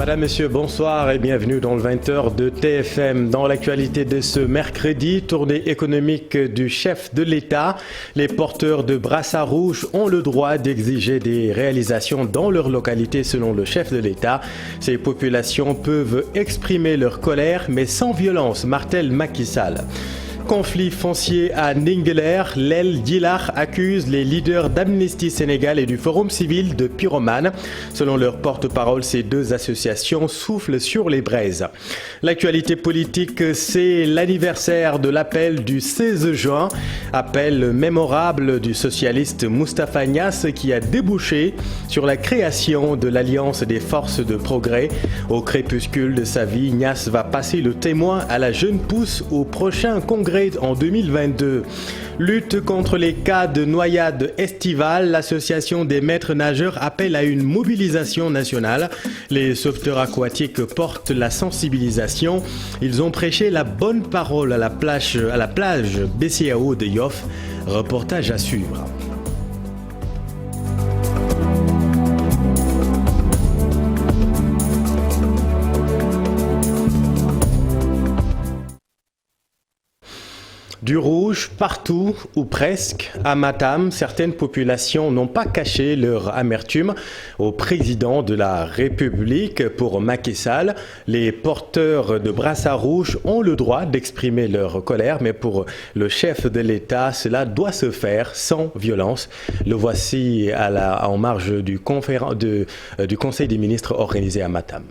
Madame, Monsieur, bonsoir et bienvenue dans le 20h de TFM. Dans l'actualité de ce mercredi, tournée économique du chef de l'État. Les porteurs de brassards rouges ont le droit d'exiger des réalisations dans leur localité selon le chef de l'État. Ces populations peuvent exprimer leur colère mais sans violence, martèle Macky Sall. Conflit foncier à Ningueler, l'aile d'Ilar accuse les leaders d'Amnesty Sénégal et du Forum civil de pyromanes. Selon leur porte-parole, ces deux associations soufflent sur les braises. L'actualité politique, c'est l'anniversaire de l'appel du 16 juin. Appel mémorable du socialiste Moustapha Niasse qui a débouché sur la création de l'Alliance des forces de progrès. Au crépuscule de sa vie, Niasse va passer le témoin à la jeune pousse au prochain congrès en 2022. Lutte contre les cas de noyade estivale, l'association des maîtres nageurs appelle à une mobilisation nationale. Les sauveteurs aquatiques portent la sensibilisation. Ils ont prêché la bonne parole à la plage BCAO de Yoff. Reportage à suivre. Du rouge partout ou presque. À Matam, certaines populations n'ont pas caché leur amertume au président de la République. Pour Macky Sall, les porteurs de brassards rouges ont le droit d'exprimer leur colère, mais pour le chef de l'État, cela doit se faire sans violence. Le voici en marge du Conseil des ministres organisé à Matam.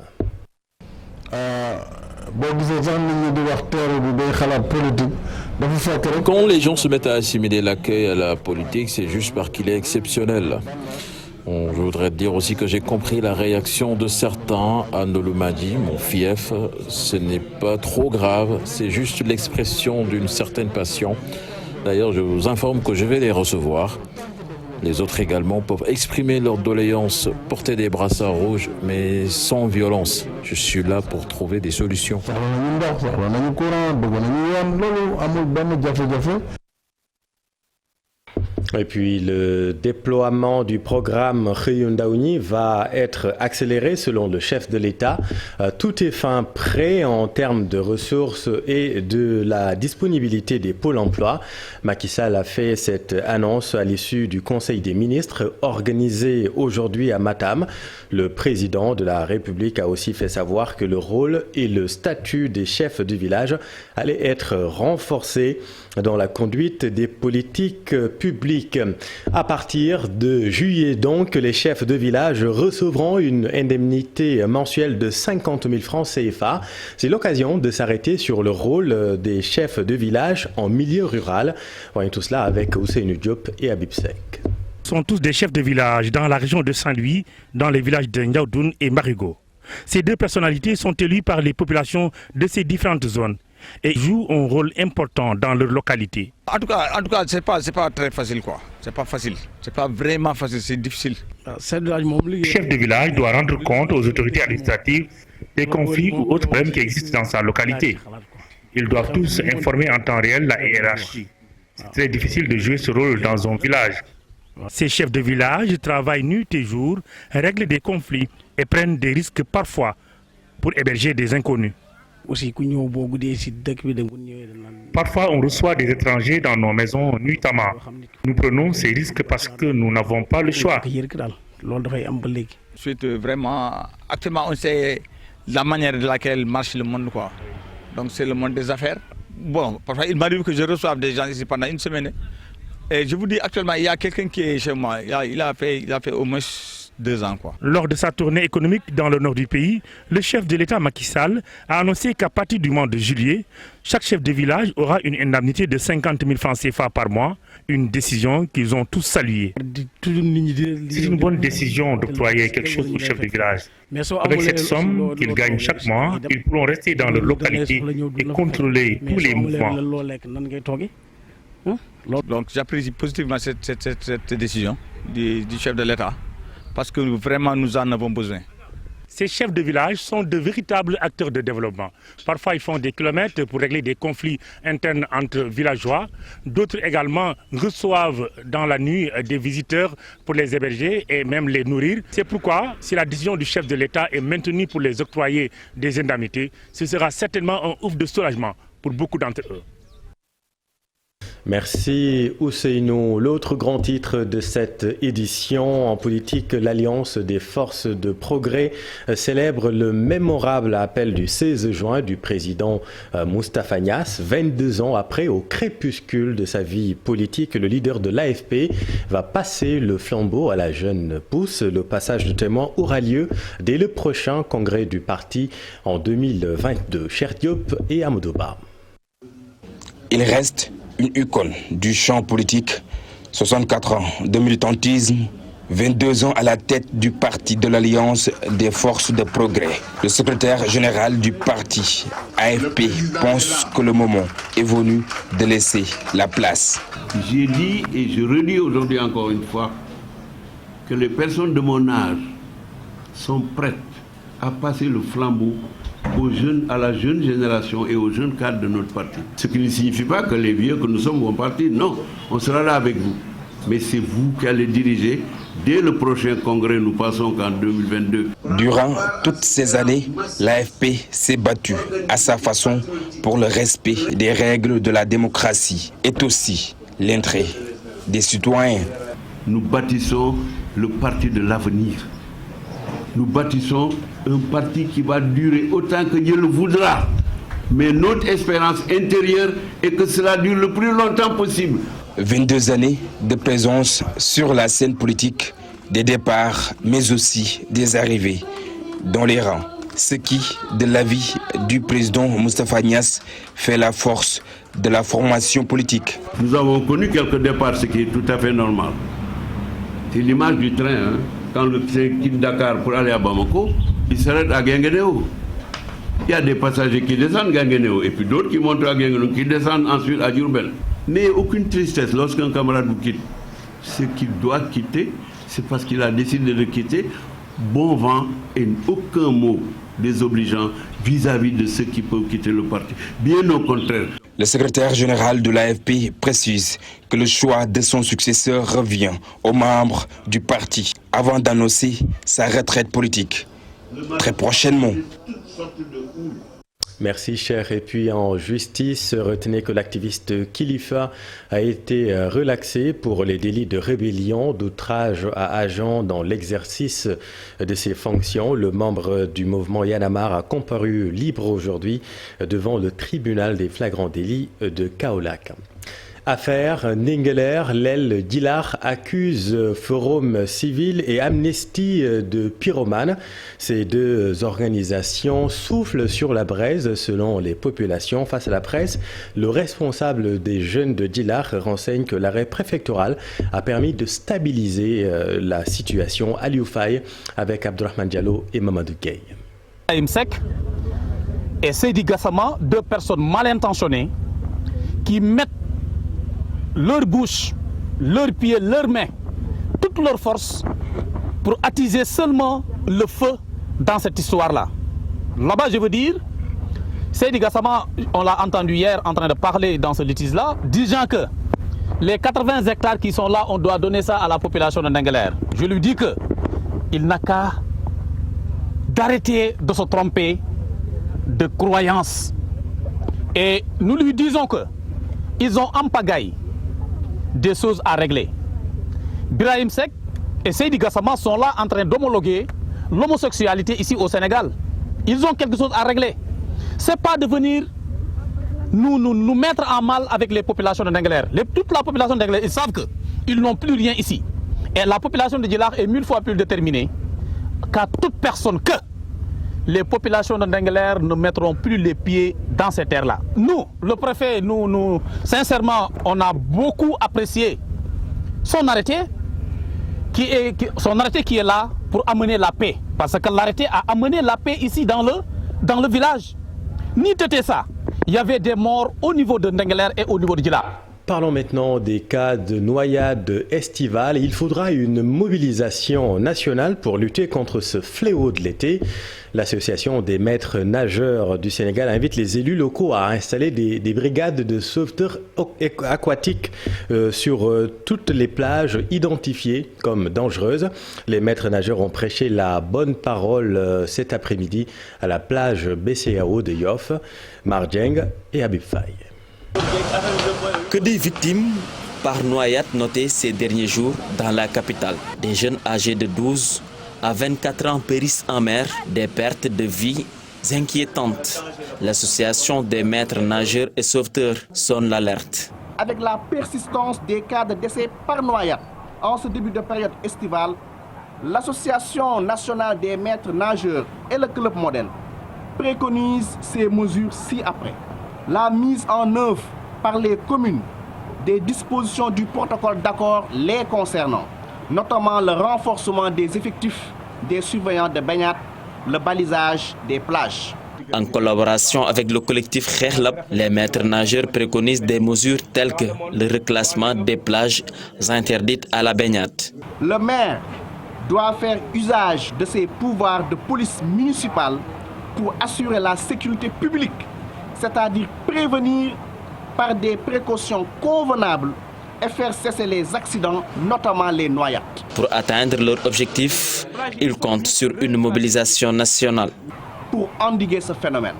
Quand les gens se mettent à assimiler l'accueil à la politique, c'est juste parce qu'il est exceptionnel. Je voudrais dire aussi que j'ai compris la réaction de certains à Nolomadi, mon fief. Ce n'est pas trop grave, c'est juste l'expression d'une certaine passion. D'ailleurs, je vous informe que je vais les recevoir. Les autres également peuvent exprimer leur doléance, porter des brassards rouges, mais sans violence. Je suis là pour trouver des solutions. Et puis le déploiement du programme Xëyu va être accéléré selon le chef de l'État. Tout est fin prêt en termes de ressources et de la disponibilité des pôles emploi. Macky Sall a fait cette annonce à l'issue du Conseil des ministres organisé aujourd'hui à Matam. Le président de la République a aussi fait savoir que le rôle et le statut des chefs de village allaient être renforcés dans la conduite des politiques publiques. À partir de juillet donc, les chefs de village recevront une indemnité mensuelle de 50 000 francs CFA. C'est l'occasion de s'arrêter sur le rôle des chefs de village en milieu rural. Voyons tout cela avec Ousseynou Diop et Habib Sek. Ce sont tous des chefs de village dans la région de Saint-Louis, dans les villages de Ndiaoudoun et Marigot. Ces deux personnalités sont élues par les populations de ces différentes zones et jouent un rôle important dans leur localité. En tout cas, c'est pas très facile quoi. C'est pas facile. C'est pas vraiment facile, c'est difficile. Le chef de village doit rendre compte aux autorités administratives des conflits ou autres problèmes qui existent dans sa localité. Ils doivent tous informer en temps réel la hiérarchie. C'est très difficile de jouer ce rôle dans un village. Ces chefs de village travaillent nuit et jour, règlent des conflits et prennent des risques parfois pour héberger des inconnus. Parfois, on reçoit des étrangers dans nos maisons nuitamment. Nous prenons ces risques parce que nous n'avons pas le choix. Vraiment, actuellement, on sait la manière de laquelle marche le monde, quoi. Donc, c'est le monde des affaires. Bon, parfois, il m'arrive que je reçoive des gens ici pendant une semaine. Et je vous dis, actuellement, il y a quelqu'un qui est chez moi. Il a fait au moins 2 ans, quoi. Lors de sa tournée économique dans le nord du pays, le chef de l'État Macky Sall a annoncé qu'à partir du mois de juillet, chaque chef de village aura une indemnité de 50 000 francs CFA par mois, une décision qu'ils ont tous saluée. C'est une bonne décision d'octroyer quelque chose aux chefs de village. Avec cette somme qu'ils gagnent chaque mois, ils pourront rester dans leur localité et contrôler tous les mouvements. Donc j'apprécie positivement cette décision du chef de l'État parce que vraiment nous en avons besoin. Ces chefs de village sont de véritables acteurs de développement. Parfois, ils font des kilomètres pour régler des conflits internes entre villageois. D'autres également reçoivent dans la nuit des visiteurs pour les héberger et même les nourrir. C'est pourquoi, si la décision du chef de l'État est maintenue pour les octroyer des indemnités, ce sera certainement un ouf de soulagement pour beaucoup d'entre eux. Merci Ousseynou. L'autre grand titre de cette édition en politique, l'Alliance des forces de progrès célèbre le mémorable appel du 16 juin du président Moustapha Niasse. 22 ans après, au crépuscule de sa vie politique, le leader de l'AFP va passer le flambeau à la jeune pousse. Le passage de témoin aura lieu dès le prochain congrès du parti en 2022. Cheikh Diop et Amadou Ba. Il reste une icône du champ politique, 64 ans de militantisme, 22 ans à la tête du parti de l'Alliance des forces de progrès. Le secrétaire général du parti, AFP, pense que le moment est venu de laisser la place. J'ai dit et je redis aujourd'hui encore une fois que les personnes de mon âge sont prêtes à passer le flambeau aux jeunes, à la jeune génération et aux jeunes cadres de notre parti. Ce qui ne signifie pas que les vieux que nous sommes vont partir. Non, on sera là avec vous. Mais c'est vous qui allez diriger. Dès le prochain congrès, nous passons qu'en 2022. Durant toutes ces années, l'AFP s'est battue à sa façon pour le respect des règles de la démocratie et aussi l'intérêt des citoyens. Nous bâtissons le parti de l'avenir. Nous bâtissons un parti qui va durer autant que Dieu le voudra. Mais notre espérance intérieure est que cela dure le plus longtemps possible. 22 années de présence sur la scène politique, des départs, mais aussi des arrivées dans les rangs. Ce qui, de l'avis du président Moustapha Niasse, fait la force de la formation politique. Nous avons connu quelques départs, ce qui est tout à fait normal. C'est l'image du train, hein. Quand le train quitte Dakar pour aller à Bamako, il s'arrête à Guinguinéo. Il y a des passagers qui descendent à Guinguinéo et puis d'autres qui montent à Guinguinéo, qui descendent ensuite à Diourbel. Mais aucune tristesse lorsqu'un camarade vous quitte. Ce qu'il doit quitter, c'est parce qu'il a décidé de quitter. Bon vent et aucun mot désobligeant vis-à-vis de ceux qui peuvent quitter le parti. Bien au contraire. Le secrétaire général de l'AFP précise que le choix de son successeur revient aux membres du parti avant d'annoncer sa retraite politique très prochainement. Merci cher. Et puis en justice, retenez que l'activiste Khalifa a été relaxé pour les délits de rébellion, d'outrage à agent dans l'exercice de ses fonctions. Le membre du mouvement Y en a marre a comparu libre aujourd'hui devant le tribunal des flagrants délits de Kaolack. Affaire Ndingler, l'aile d'Hilar accuse Forum Civil et Amnesty de pyromanes. Ces deux organisations soufflent sur la braise selon les populations. Face à la presse, le responsable des jeunes de Hilar renseigne que l'arrêt préfectoral a permis de stabiliser la situation à Lioufay avec Abdourahmane Diallo et Mamadou Gueye. Ibrahim Seck et Seydi Gassama, deux personnes mal intentionnées qui mettent leur bouche, leurs pieds, leurs mains, toute leur force pour attiser seulement le feu dans cette histoire-là. Là-bas, je veux dire, Seydi Gassama, on l'a entendu hier en train de parler dans ce litige-là, disant que les 80 hectares qui sont là, on doit donner ça à la population de Ndingler. Je lui dis qu'il n'a qu'à d'arrêter de se tromper de croyances. Et nous lui disons qu'ils ont en pagaille des choses à régler. Ibrahim Seck et Seydi Gassama sont là en train d'homologuer l'homosexualité ici au Sénégal. Ils ont quelque chose à régler. Ce n'est pas de venir nous mettre en mal avec les populations de Ndingler. Toute la population de Ndingler, ils savent qu'ils n'ont plus rien ici. Et la population de Djilar est 1000 fois plus déterminée qu'à toute personne que les populations de Ndingler ne mettront plus les pieds dans ces terres-là. Nous, le préfet, sincèrement, on a beaucoup apprécié son arrêté qui est là pour amener la paix. Parce que l'arrêté a amené la paix ici dans le village. Ni têté ça, il y avait des morts au niveau de Ndingler et au niveau de Djilar. Parlons maintenant des cas de noyade estivale. Il faudra une mobilisation nationale pour lutter contre ce fléau de l'été. L'Association des maîtres nageurs du Sénégal invite les élus locaux à installer des brigades de sauveteurs aquatiques sur toutes les plages identifiées comme dangereuses. Les maîtres nageurs ont prêché la bonne parole cet après-midi à la plage BCAO de Yoff, Marjeng et Habib Faye. Que des victimes par noyade notées ces derniers jours dans la capitale. Des jeunes âgés de 12 à 24 ans périssent en mer, des pertes de vie inquiétantes. L'Association des maîtres nageurs et sauveteurs sonne l'alerte. Avec la persistance des cas de décès par noyade en ce début de période estivale, l'Association nationale des maîtres nageurs et le Club Modèle préconisent ces mesures ci-après. La mise en œuvre par les communes des dispositions du protocole d'accord les concernant, notamment le renforcement des effectifs des surveillants de baignade, le balisage des plages. En collaboration avec le collectif Kherlab, les maîtres nageurs préconisent des mesures telles que le reclassement des plages interdites à la baignade. Le maire doit faire usage de ses pouvoirs de police municipale pour assurer la sécurité publique, c'est-à-dire prévenir par des précautions convenables et faire cesser les accidents, notamment les noyades. Pour atteindre leur objectif, ils comptent sur une mobilisation nationale. Pour endiguer ce phénomène,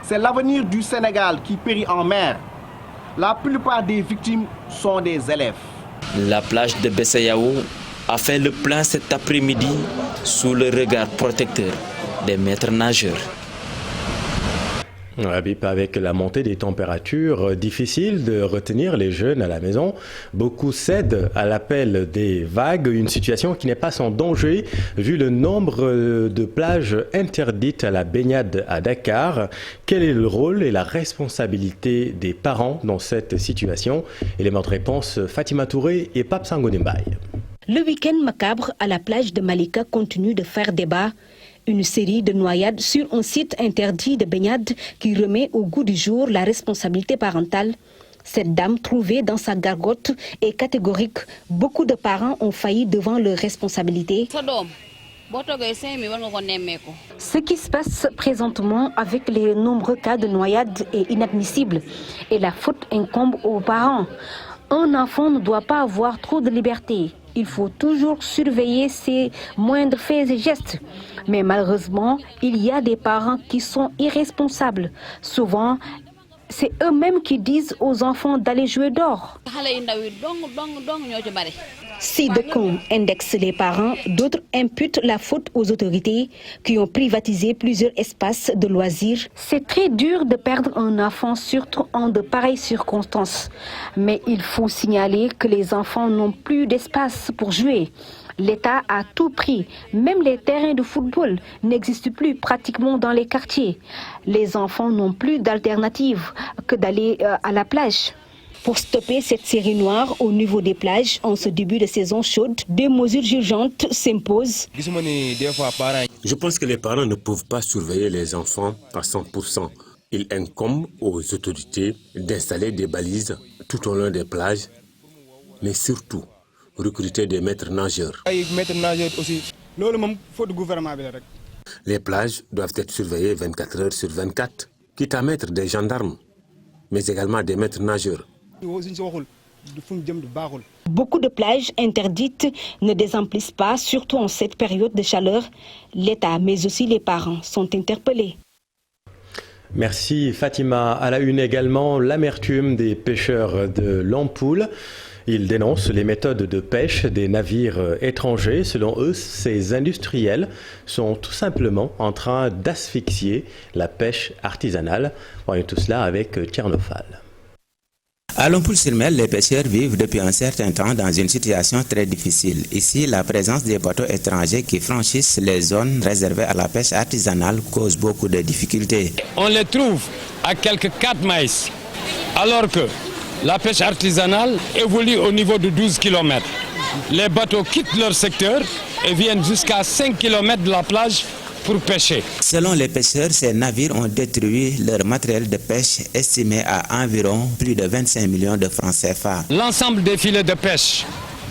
c'est l'avenir du Sénégal qui périt en mer. La plupart des victimes sont des élèves. La plage de BCAO a fait le plein cet après-midi sous le regard protecteur des maîtres nageurs. Avec la montée des températures, difficile de retenir les jeunes à la maison. Beaucoup cèdent à l'appel des vagues, une situation qui n'est pas sans danger vu le nombre de plages interdites à la baignade à Dakar. Quel est le rôle et la responsabilité des parents dans cette situation? Élément de réponse, Fatima Touré et Pape Sangoné Mbaye. Le week-end macabre à la plage de Malika continue de faire débat. Une série de noyades sur un site interdit de baignade qui remet au goût du jour la responsabilité parentale. Cette dame trouvée dans sa gargote est catégorique. Beaucoup de parents ont failli devant leurs responsabilités. Ce qui se passe présentement avec les nombreux cas de noyades est inadmissible et la faute incombe aux parents. Un enfant ne doit pas avoir trop de liberté. Il faut toujours surveiller ses moindres faits et gestes. Mais malheureusement, il y a des parents qui sont irresponsables. Souvent, c'est eux-mêmes qui disent aux enfants d'aller jouer dehors. Si d'aucuns indexent les parents, d'autres imputent la faute aux autorités qui ont privatisé plusieurs espaces de loisirs. C'est très dur de perdre un enfant, surtout en de pareilles circonstances. Mais il faut signaler que les enfants n'ont plus d'espace pour jouer. L'État a tout pris. Même les terrains de football n'existent plus pratiquement dans les quartiers. Les enfants n'ont plus d'alternative que d'aller à la plage. Pour stopper cette série noire au niveau des plages en ce début de saison chaude, des mesures urgentes s'imposent. Je pense que les parents ne peuvent pas surveiller les enfants à 100%. Il incombe aux autorités d'installer des balises tout au long des plages, mais surtout recruter des maîtres nageurs. Les plages doivent être surveillées 24 heures sur 24, quitte à mettre des gendarmes, mais également des maîtres nageurs. Beaucoup de plages interdites ne désemplissent pas, surtout en cette période de chaleur. L'État, mais aussi les parents, sont interpellés. Merci Fatima. À la une également, l'amertume des pêcheurs de l'Ampoule. Ils dénoncent les méthodes de pêche des navires étrangers. Selon eux, ces industriels sont tout simplement en train d'asphyxier la pêche artisanale. Voyons tout cela avec Tchernofal. À Lompoul-sur-Mer, les pêcheurs vivent depuis un certain temps dans une situation très difficile. Ici, la présence des bateaux étrangers qui franchissent les zones réservées à la pêche artisanale cause beaucoup de difficultés. On les trouve à quelques 4 maïs, alors que la pêche artisanale évolue au niveau de 12 km. Les bateaux quittent leur secteur et viennent jusqu'à 5 km de la plage pour pêcher. Selon les pêcheurs, ces navires ont détruit leur matériel de pêche estimé à environ plus de 25 millions de francs CFA. L'ensemble des filets de pêche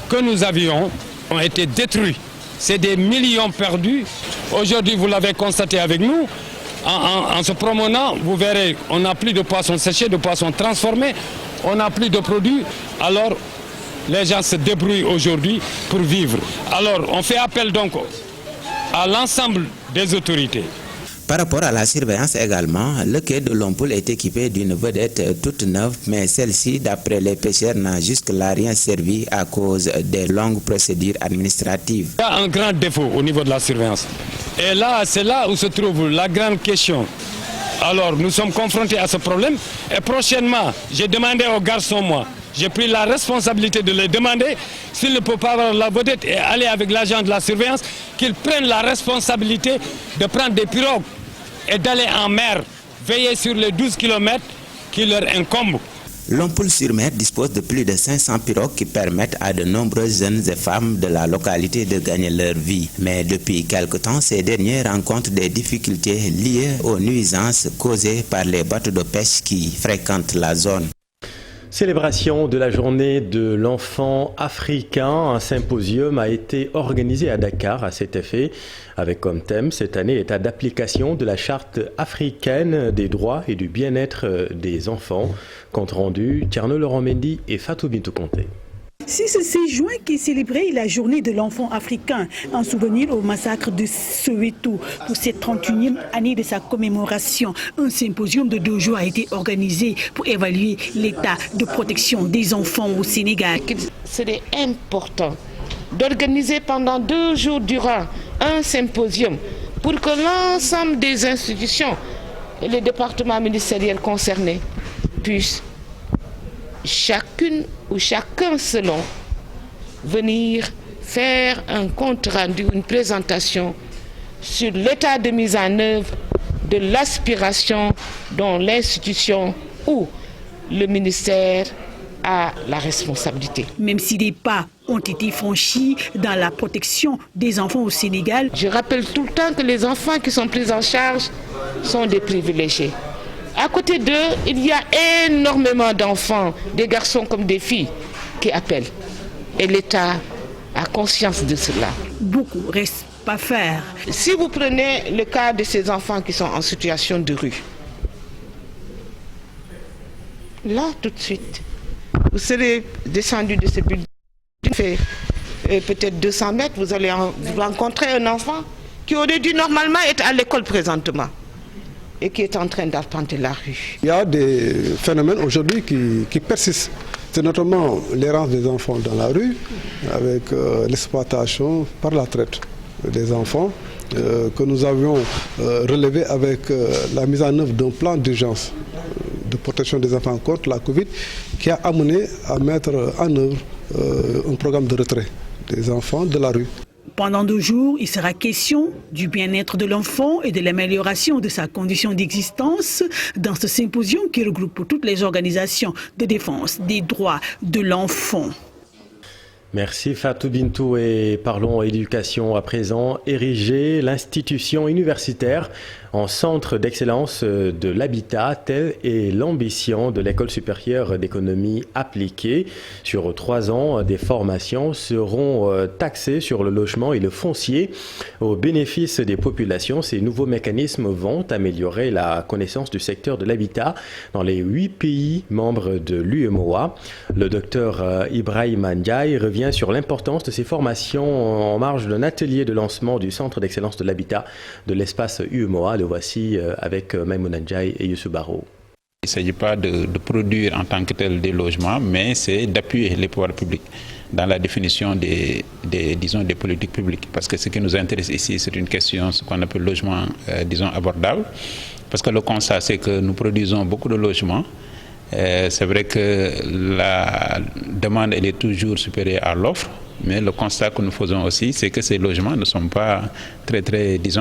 que nous avions ont été détruits. C'est des millions perdus. Aujourd'hui, vous l'avez constaté avec nous. En se promenant, vous verrez, on n'a plus de poissons séchés, de poissons transformés, on n'a plus de produits. Alors, les gens se débrouillent aujourd'hui pour vivre. Alors, on fait appel donc à l'ensemble des autorités. Par rapport à la surveillance également, le quai de Lompoul est équipé d'une vedette toute neuve, mais celle-ci, d'après les pêcheurs, n'a jusque-là rien servi à cause des longues procédures administratives. Il y a un grand défaut au niveau de la surveillance. Et là, c'est là où se trouve la grande question. Alors, nous sommes confrontés à ce problème. Et prochainement, j'ai demandé aux garçons, moi, j'ai pris la responsabilité de les demander s'ils ne peuvent pas avoir la vedette et aller avec l'agent de la surveillance, qu'ils prennent la responsabilité de prendre des pirogues et d'aller en mer, veiller sur les 12 km qui leur incombent. Lompoul-sur-Mer dispose de plus de 500 pirogues qui permettent à de nombreuses jeunes et femmes de la localité de gagner leur vie. Mais depuis quelque temps, ces derniers rencontrent des difficultés liées aux nuisances causées par les bateaux de pêche qui fréquentent la zone. Célébration de la journée de l'enfant africain, un symposium a été organisé à Dakar à cet effet, avec comme thème cette année l'état d'application de la charte africaine des droits et du bien-être des enfants. Compte rendu, Tierno Laurent Mendy et Fatou Bintou Conté. C'est ce 6 juin qu'est célébrée la journée de l'enfant africain, en souvenir au massacre de Soweto. Pour cette 31e année de sa commémoration, un symposium de 2 jours a été organisé pour évaluer l'état de protection des enfants au Sénégal. Il serait important d'organiser pendant 2 jours durant un symposium pour que l'ensemble des institutions et les départements ministériels concernés puissent chacune ou chacun selon venir faire un compte rendu, une présentation sur l'état de mise en œuvre de l'aspiration dont l'institution ou le ministère a la responsabilité. Même si des pas ont été franchis dans la protection des enfants au Sénégal. Je rappelle tout le temps que les enfants qui sont pris en charge sont des privilégiés. À côté d'eux, il y a énormément d'enfants, des garçons comme des filles, qui appellent. Et l'État a conscience de cela. Beaucoup reste à faire. Si vous prenez le cas de ces enfants qui sont en situation de rue, là, tout de suite, vous serez descendu de ce building, fait peut-être 200 mètres, vous allez rencontrer un enfant qui aurait dû normalement être à l'école présentement et qui est en train d'arpenter la rue. Il y a des phénomènes aujourd'hui qui persistent. C'est notamment l'errance des enfants dans la rue, avec l'exploitation par la traite des enfants, que nous avions relevé avec la mise en œuvre d'un plan d'urgence de protection des enfants contre la Covid, qui a amené à mettre en œuvre un programme de retrait des enfants de la rue. Pendant 2 jours, il sera question du bien-être de l'enfant et de l'amélioration de sa condition d'existence dans ce symposium qui regroupe toutes les organisations de défense des droits de l'enfant. Merci Fatou Bintou et parlons éducation à présent. Ériger l'institution universitaire en centre d'excellence de l'habitat, telle est l'ambition de l'École supérieure d'économie appliquée. Sur 3 ans, des formations seront taxées sur le logement et le foncier au bénéfice des populations. Ces nouveaux mécanismes vont améliorer la connaissance du secteur de l'habitat dans les 8 pays membres de l'UEMOA. Le docteur Ibrahima Ndiaye revient sur l'importance de ces formations en marge d'un atelier de lancement du centre d'excellence de l'habitat de l'espace UEMOA. Le voici avec Maïmouna Ndiaye et Youssou Baro. Il ne s'agit pas de produire en tant que tel des logements, mais c'est d'appuyer les pouvoirs publics dans la définition des politiques publiques. Parce que ce qui nous intéresse ici, c'est une question, ce qu'on appelle logement, abordable. Parce que le constat, c'est que nous produisons beaucoup de logements. C'est vrai que la demande elle est toujours supérieure à l'offre, mais le constat que nous faisons aussi, c'est que ces logements ne sont pas très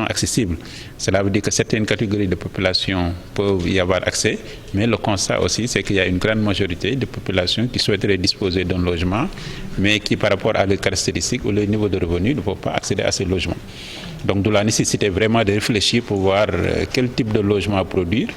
accessibles. Cela veut dire que certaines catégories de population peuvent y avoir accès, mais le constat aussi, c'est qu'il y a une grande majorité de populations qui souhaiteraient disposer d'un logement mais qui par rapport à leurs caractéristiques ou leur niveau de revenu ne peuvent pas accéder à ces logements. Donc d'où la nécessité vraiment de réfléchir pour voir quel type de logement produire,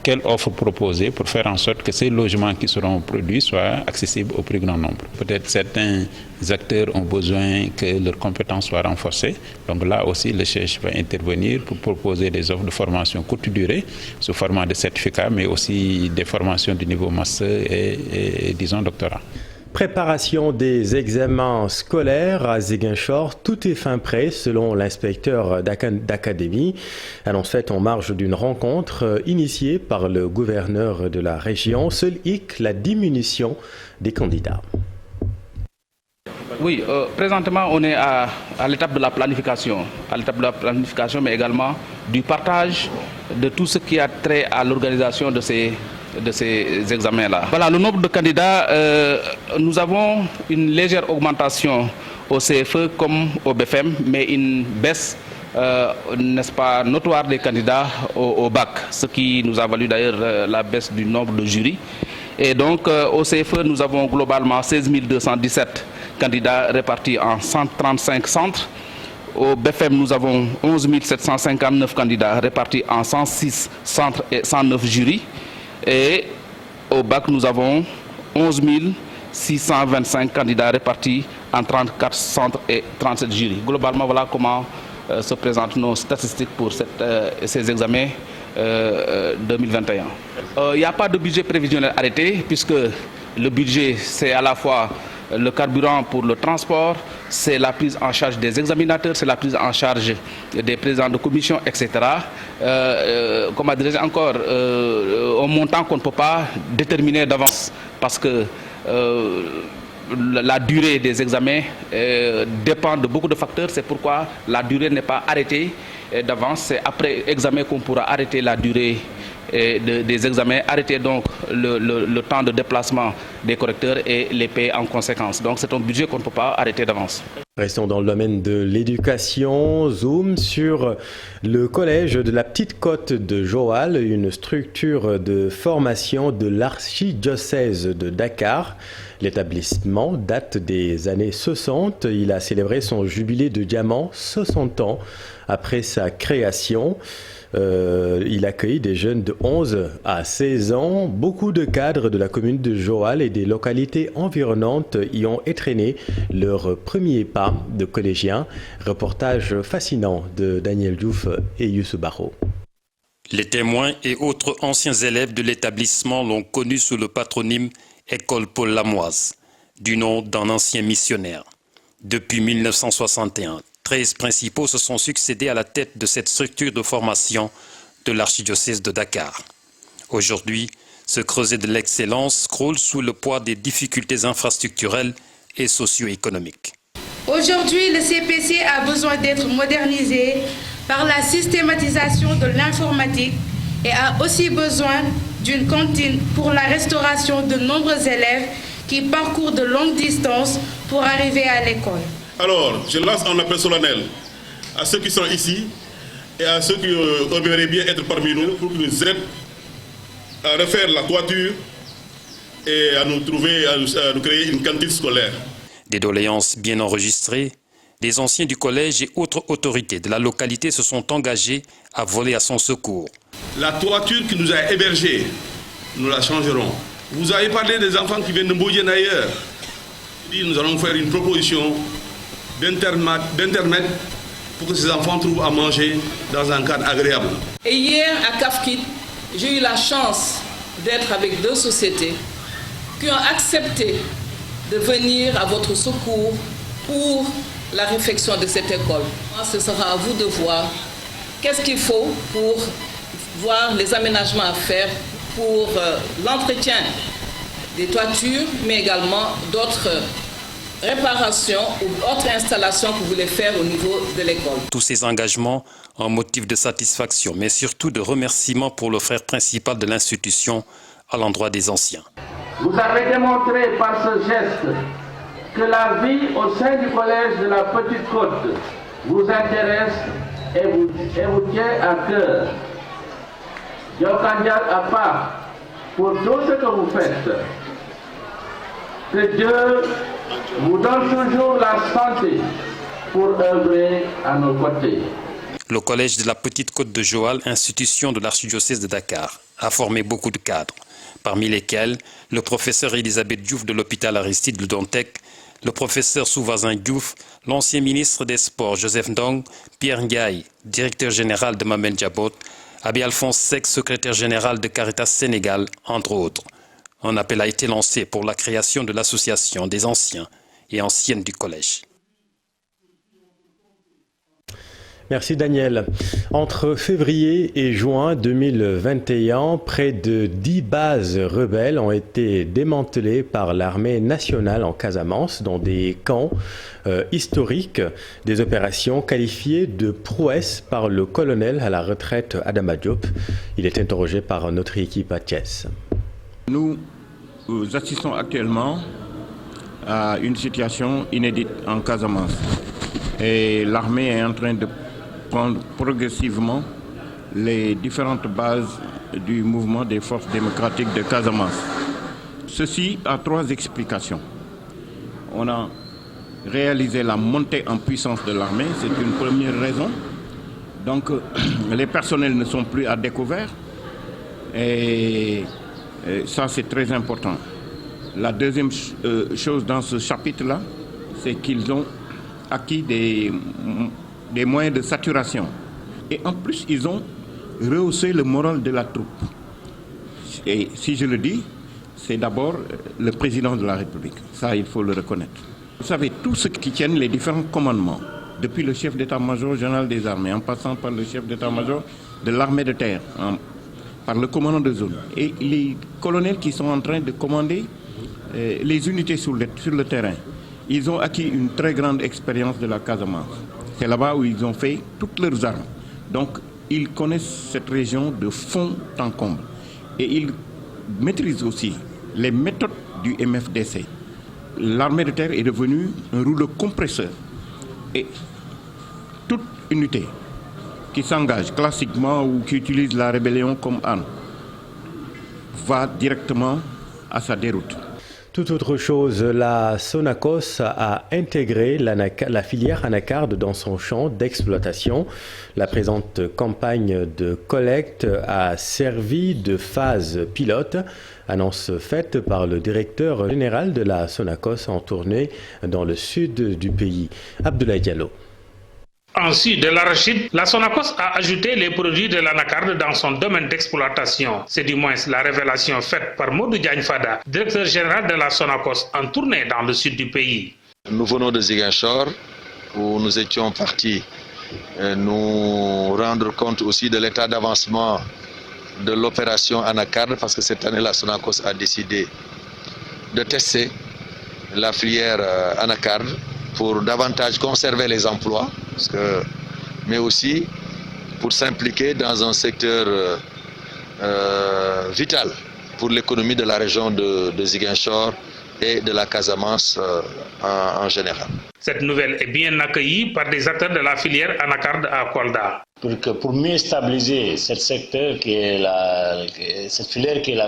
quelle offre proposer pour faire en sorte que ces logements qui seront produits soient accessibles au plus grand nombre. Peut-être certains acteurs ont besoin que leurs compétences soient renforcées. Donc là aussi, le CHEJ va intervenir pour proposer des offres de formation courte durée sous format de certificats, mais aussi des formations du niveau master et disons doctorat. Préparation des examens scolaires à Ziguinchor, tout est fin prêt selon l'inspecteur d'académie. Annonce faite en marge d'une rencontre initiée par le gouverneur de la région. Seul hic, la diminution des candidats. Oui, présentement on est à l'étape de la planification. Mais également du partage de tout ce qui a trait à l'organisation de ces examens-là. Voilà, le nombre de candidats, nous avons une légère augmentation au CFE comme au BFM, mais une baisse, n'est-ce pas, notoire des candidats au bac, ce qui nous a valu d'ailleurs la baisse du nombre de jurys. Et donc au CFE, nous avons globalement 16 217 candidats répartis en 135 centres. Au BFM, nous avons 11 759 candidats répartis en 106 centres et 109 jurys. Et au bac, nous avons 11 625 candidats répartis en 34 centres et 37 jurys. Globalement, voilà comment se présentent nos statistiques pour ces examens 2021. Il n'y a pas de budget prévisionnel arrêté, puisque le budget, c'est à la fois le carburant pour le transport, c'est la prise en charge des examinateurs, c'est la prise en charge des présidents de commission, etc. Comment dirais-je encore, un montant qu'on ne peut pas déterminer d'avance, parce que la durée des examens dépend de beaucoup de facteurs. C'est pourquoi la durée n'est pas arrêtée d'avance. C'est après examen qu'on pourra arrêter la durée des examens, arrêter donc le temps de déplacement des correcteurs et les payer en conséquence. Donc c'est un budget qu'on ne peut pas arrêter d'avance. Restons dans le domaine de l'éducation. Zoom sur le collège de la Petite Côte de Joal, une structure de formation de l'archidiocèse de Dakar. L'établissement date des années 60. Il a célébré son jubilé de diamant 60 ans après sa création. Il accueille des jeunes de 11 à 16 ans. Beaucoup de cadres de la commune de Joal et des localités environnantes y ont étreigné leur premier pas de collégiens. Reportage fascinant de Daniel Diouf et Youssou Barro. Les témoins et autres anciens élèves de l'établissement l'ont connu sous le patronyme École Paul Lamoise, du nom d'un ancien missionnaire. Depuis 1961, 13 principaux se sont succédés à la tête de cette structure de formation de l'archidiocèse de Dakar. Aujourd'hui, ce creuset de l'excellence croule sous le poids des difficultés infrastructurelles et socio-économiques. Aujourd'hui, le CPC a besoin d'être modernisé par la systématisation de l'informatique et a aussi besoin d'une cantine pour la restauration de nombreux élèves qui parcourent de longues distances pour arriver à l'école. Alors, je lance un appel solennel à ceux qui sont ici et à ceux qui aimeraient bien être parmi nous pour qu'ils nous aident à refaire la toiture et à nous créer une cantine scolaire. Des doléances bien enregistrées, les anciens du collège et autres autorités de la localité se sont engagés à voler à son secours. La toiture qui nous a hébergés, nous la changerons. Vous avez parlé des enfants qui viennent de Mbodjen ailleurs. Nous allons faire une proposition d'internet pour que ces enfants trouvent à manger dans un cadre agréable. Et hier à Kafkit, j'ai eu la chance d'être avec 2 sociétés qui ont accepté de venir à votre secours pour la réfection de cette école. Ce sera à vous de voir qu'est-ce qu'il faut pour voir les aménagements à faire pour l'entretien des toitures, mais également d'autres réparations ou autres installations que vous voulez faire au niveau de l'école. Tous ces engagements, un motif de satisfaction, mais surtout de remerciement pour le frère principal de l'institution à l'endroit des anciens. Vous avez démontré par ce geste que la vie au sein du collège de la Petite Côte vous intéresse et vous tient à cœur. Diokandial à part pour tout ce que vous faites. Que Dieu vous donne toujours la santé pour œuvrer à nos côtés. Le collège de la Petite Côte de Joal, institution de l'archidiocèse de Dakar, a formé beaucoup de cadres, parmi lesquels le professeur Elisabeth Diouf de l'hôpital Aristide Le Dantec, le professeur Souvasin Diouf, l'ancien ministre des Sports Joseph Ndong, Pierre Ndiaye, directeur général de Mamel Djabot, Abbé Alphonse Seck, secrétaire général de Caritas Sénégal, entre autres. Un appel a été lancé pour la création de l'association des anciens et anciennes du collège. Merci Daniel. Entre février et juin 2021, près de 10 bases rebelles ont été démantelées par l'armée nationale en Casamance dans des camps historiques, des opérations qualifiées de prouesse par le colonel à la retraite Adama Diop. Il est interrogé par notre équipe à Thiès. Nous assistons actuellement à une situation inédite en Casamance et l'armée est en train de prendre progressivement les différentes bases du mouvement des forces démocratiques de Casamance. Ceci a 3 explications. On a réalisé la montée en puissance de l'armée, c'est une première raison. Donc les personnels ne sont plus à découvert et ça c'est très important. La deuxième chose dans ce chapitre-là, c'est qu'ils ont acquis des moyens de saturation. Et en plus, ils ont rehaussé le moral de la troupe. Et si je le dis, c'est d'abord le président de la République. Ça, il faut le reconnaître. Vous savez, tous ceux qui tiennent les différents commandements, depuis le chef d'état-major général des armées, en passant par le chef d'état-major de l'armée de terre, par le commandant de zone, et les colonels qui sont en train de commander les unités sur le terrain, ils ont acquis une très grande expérience de la Casamance. C'est là-bas où ils ont fait toutes leurs armes. Donc, ils connaissent cette région de fond en comble. Et ils maîtrisent aussi les méthodes du MFDC. L'armée de terre est devenue un rouleau compresseur. Et toute unité qui s'engage classiquement ou qui utilise la rébellion comme arme va directement à sa déroute. Tout autre chose, la Sonacos a intégré la filière anacarde dans son champ d'exploitation. La présente campagne de collecte a servi de phase pilote, annonce faite par le directeur général de la Sonacos en tournée dans le sud du pays, Abdoulaye Diallo. Ensuite, de l'arachide, la Sonacos a ajouté les produits de l'anacarde dans son domaine d'exploitation. C'est du moins la révélation faite par Modou Diagne Fada, directeur général de la Sonacos, en tournée dans le sud du pays. Nous venons de Ziguinchor, où nous étions partis nous rendre compte aussi de l'état d'avancement de l'opération anacarde, parce que cette année, la Sonacos a décidé de tester la filière anacarde pour davantage conserver les emplois, mais aussi pour s'impliquer dans un secteur vital pour l'économie de la région de Ziguinchor et de la Casamance en général. Cette nouvelle est bien accueillie par des acteurs de la filière anacarde à Kolda. Pour mieux stabiliser cette filière qui est la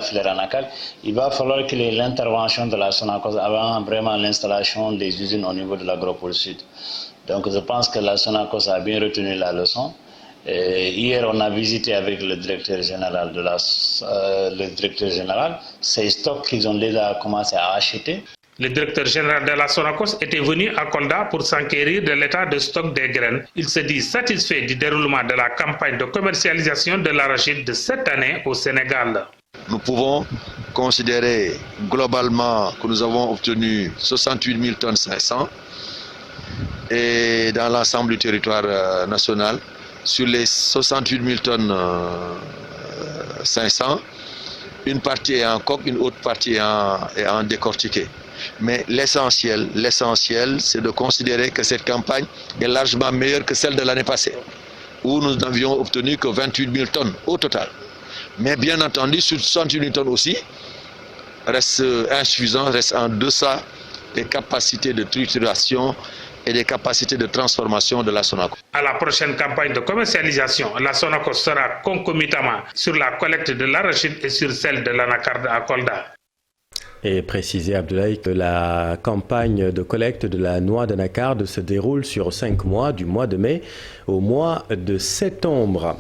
filière anacarde, il va falloir que l'intervention de la Sonacos avant vraiment l'installation des usines au niveau de l'agropole sud. Donc je pense que la Sonacos a bien retenu la leçon. Hier, on a visité avec le directeur général ces stocks qu'ils ont déjà commencé à acheter. Le directeur général de la Sonacos était venu à Kolda pour s'enquérir de l'état de stock des graines. Il se dit satisfait du déroulement de la campagne de commercialisation de l'arachide de cette année au Sénégal. Nous pouvons considérer globalement que nous avons obtenu 68 000 tonnes 500 et dans l'ensemble du territoire national, sur les 68 000 tonnes 500, une partie est en coque, une autre partie est en décortiqué. Mais l'essentiel, c'est de considérer que cette campagne est largement meilleure que celle de l'année passée, où nous n'avions obtenu que 28 000 tonnes au total. Mais bien entendu, sur 68 000 tonnes aussi, reste insuffisant, reste en deçà des capacités de trituration et des capacités de transformation de la Sonacos. À la prochaine campagne de commercialisation, la Sonacos sera concomitamment sur la collecte de l'arachide et sur celle de l'anacarde à Kolda. Et préciser, Abdoulaye, que la campagne de collecte de la noix d'anacarde se déroule sur 5 mois, du mois de mai au mois de septembre.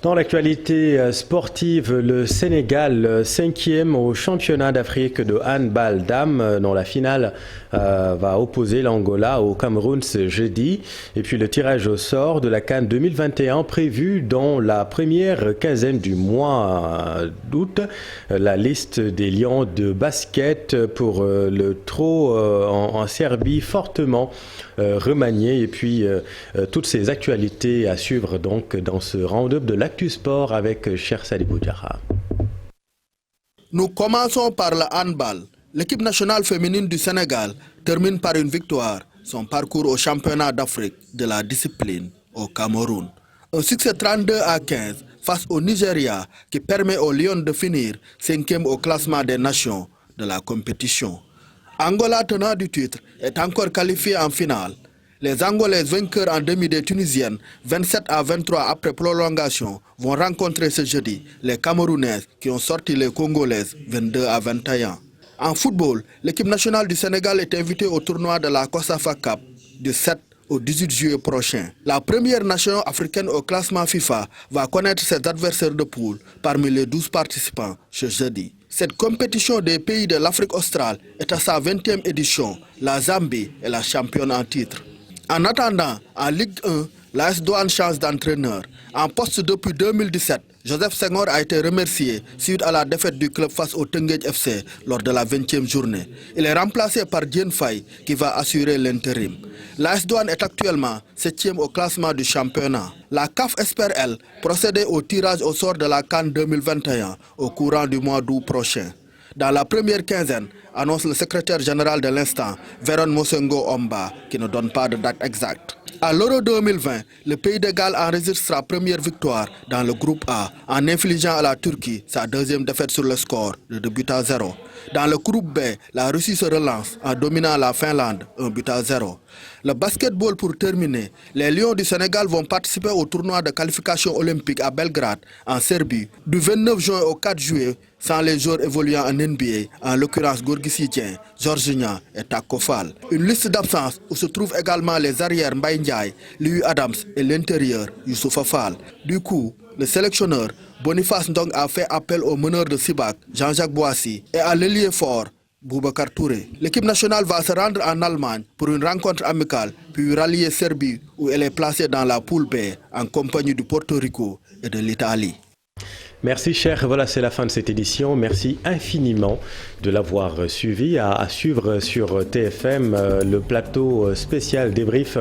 Dans l'actualité sportive, le Sénégal, 5e au championnat d'Afrique de handball dames, dont la finale va opposer l'Angola au Cameroun ce jeudi. Et puis le tirage au sort de la CAN 2021 prévu dans la première quinzaine du mois d'août. La liste des lions de basket pour le trot en Serbie fortement remaniée. Et puis toutes ces actualités à suivre donc dans ce round-up de l'Actu Sport avec Cher Sadibou Diarra. Nous commençons par le handball. L'équipe nationale féminine du Sénégal termine par une victoire son parcours au championnat d'Afrique de la discipline au Cameroun. Un succès 32-15 face au Nigeria qui permet aux Lions de finir 5e au classement des nations de la compétition. Angola, tenant du titre, est encore qualifié en finale. Les Angolaises vainqueurs en demi des Tunisiennes 27-23 après prolongation vont rencontrer ce jeudi les Camerounaises qui ont sorti les Congolaises 22-21. En football, l'équipe nationale du Sénégal est invitée au tournoi de la COSAFA Cup du 7 au 18 juillet prochain. La première nation africaine au classement FIFA va connaître ses adversaires de poule parmi les 12 participants ce jeudi. Cette compétition des pays de l'Afrique australe est à sa 20e édition. La Zambie est la championne en titre. En attendant, en Ligue 1, l'AS Douanes change d'entraîneur. En poste depuis 2017, Joseph Senghor a été remercié suite à la défaite du club face au Teungueth FC lors de la 20e journée. Il est remplacé par Diène Faye qui va assurer l'intérim. L'AS Douanes est actuellement 7e au classement du championnat. La CAF espère, elle, procéder au tirage au sort de la CAN 2021 au courant du mois d'août prochain. Dans la première quinzaine, annonce le secrétaire général de l'instant, Véron Mosengo Omba, qui ne donne pas de date exacte. À l'Euro 2020, le pays de Galles enregistre sa première victoire dans le groupe A en infligeant à la Turquie sa deuxième défaite sur le score de 2-0. Dans le groupe B, la Russie se relance en dominant la Finlande 1-0. Le basketball pour terminer, les Lions du Sénégal vont participer au tournoi de qualification olympique à Belgrade, en Serbie, du 29 juin au 4 juillet, sans les joueurs évoluant en NBA, en l'occurrence Gorgui Sy-Dieng, Jorginho et Taco Fall. Une liste d'absence où se trouvent également les arrières Mbaye Ndiaye, Louis Adams et l'intérieur Youssoupha Fall. Du coup, le sélectionneur Boniface Ndong a fait appel au meneur de Sibac, Jean-Jacques Boissy, et à l'ailier fort, Boubacar Touré. L'équipe nationale va se rendre en Allemagne pour une rencontre amicale, puis rallier Serbie où elle est placée dans la poule B en compagnie du Porto Rico et de l'Italie. Merci cher, voilà c'est la fin de cette édition. Merci infiniment de l'avoir suivi. À suivre sur TFM le plateau spécial débrief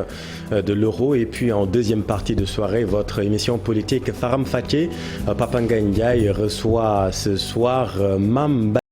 de l'Euro et puis en deuxième partie de soirée votre émission politique Faram Faké. Papa Ngagne Ndiaye reçoit ce soir Mamba.